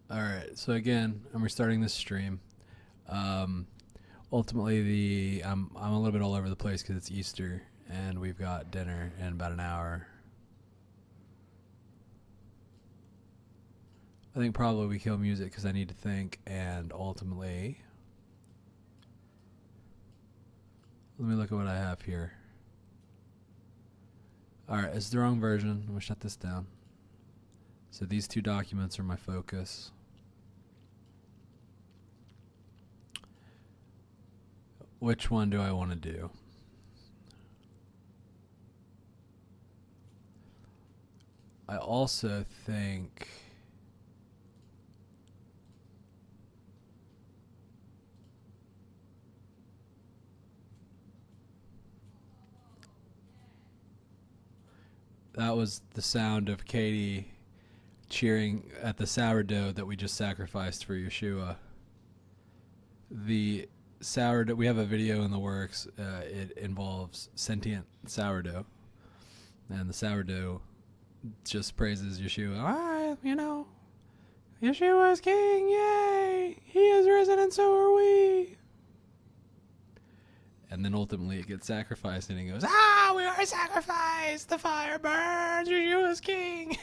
All right. So again, I'm restarting this stream. Um, ultimately, I'm a little bit all over the place because it's Easter and we've got dinner in about an hour. I think probably we kill music because I need to think, and ultimately, let me look at what I have here. All right, it's the wrong version. I'm gonna shut this down. So these two documents are my focus. Which one do I want to do? I also think that was the sound of Katie cheering at the sourdough that we just sacrificed for Yeshua. The sourdough, we have a video in the works. It involves sentient sourdough, and the sourdough just praises Yeshua. Yeshua is king, yay! He is risen, and so are we. And then ultimately it gets sacrificed, and he goes, we are sacrificed! The fire burns! Yeshua is king!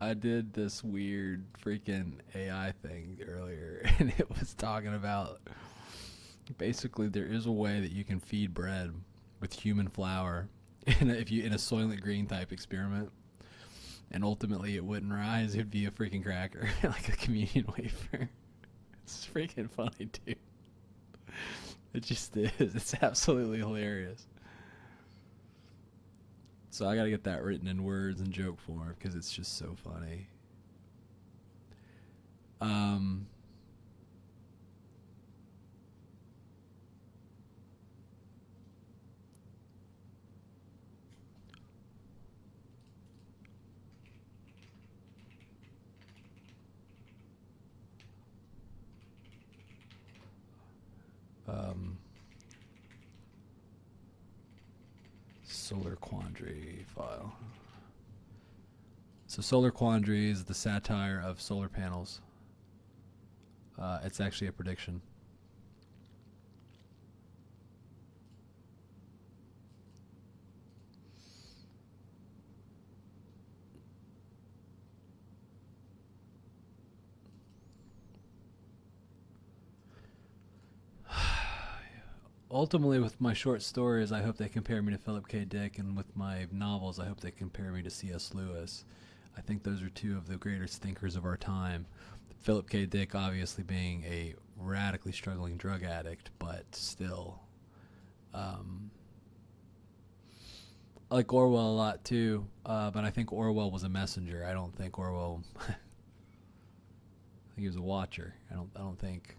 I did this weird freaking AI thing earlier, and it was talking about basically there is a way that you can feed bread with human flour in a Soylent Green type experiment, and ultimately it wouldn't rise. It'd be a freaking cracker, like a communion wafer. It's freaking funny, dude. It just is. It's absolutely hilarious. So I gotta get that written in words and joke form because it's just so funny. Um, um, Solar Quandary file. So Solar Quandary is the satire of solar panels. It's actually a prediction. Ultimately, with my short stories, I hope they compare me to Philip K. Dick, and with my novels, I hope they compare me to C.S. Lewis. I think those are two of the greatest thinkers of our time. Philip K. Dick, obviously, being a radically struggling drug addict, but still. I like Orwell a lot too, but I think Orwell was a messenger. I don't think Orwell. I think he was a watcher. I don't think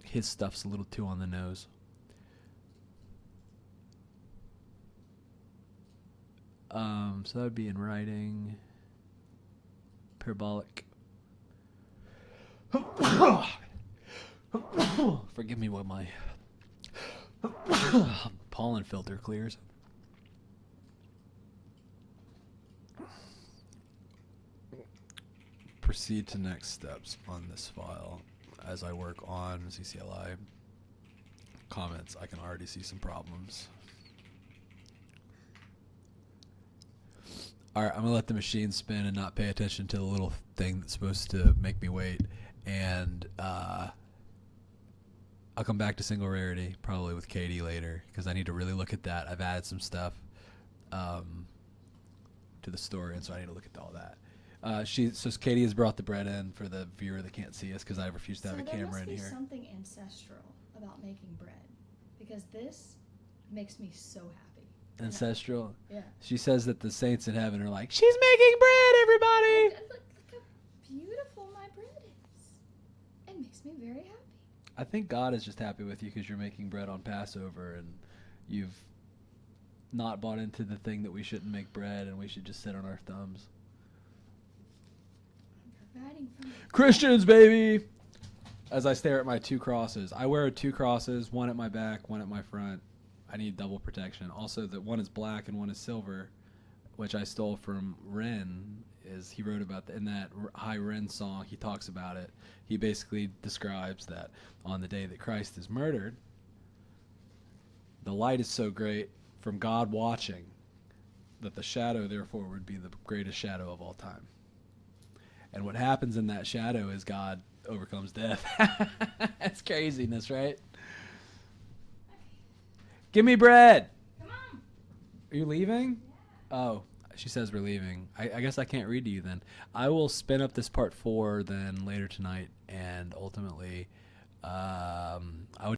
his stuff's a little too on the nose. So that would be in writing. Parabolic. Forgive me while my pollen filter clears. Proceed to next steps on this file. As I work on CCLI comments, I can already see some problems. All right, I'm going to let the machine spin and not pay attention to the little thing that's supposed to make me wait. And I'll come back to single rarity, probably with Katie later, because I need to really look at that. I've added some stuff to the story, and so I need to look at all that. So Katie has brought the bread in for the viewer that can't see us because I refuse to have a camera in here. So there must be something ancestral about making bread, because this makes me so happy. Ancestral? Yeah. She says that the saints in heaven are like, she's making bread, everybody! Look how beautiful my bread is. It makes me very happy. I think God is just happy with you because you're making bread on Passover and you've not bought into the thing that we shouldn't make bread and we should just sit on our thumbs. Christians, baby! As I stare at my two crosses. I wear two crosses, one at my back, one at my front. I need double protection. Also, that one is black and one is silver. which I stole from Ren, is he wrote about in that High Ren song. He talks about it. He basically describes that on the day that Christ is murdered, the light is so great from God watching that the shadow, therefore, would be the greatest shadow of all time. And what happens in that shadow is God overcomes death. That's craziness, right? Give me bread. Come on. Are you leaving? Yeah. Oh, she says we're leaving. I guess I can't read to you then. I will spin up this part 4 then later tonight, and ultimately, I would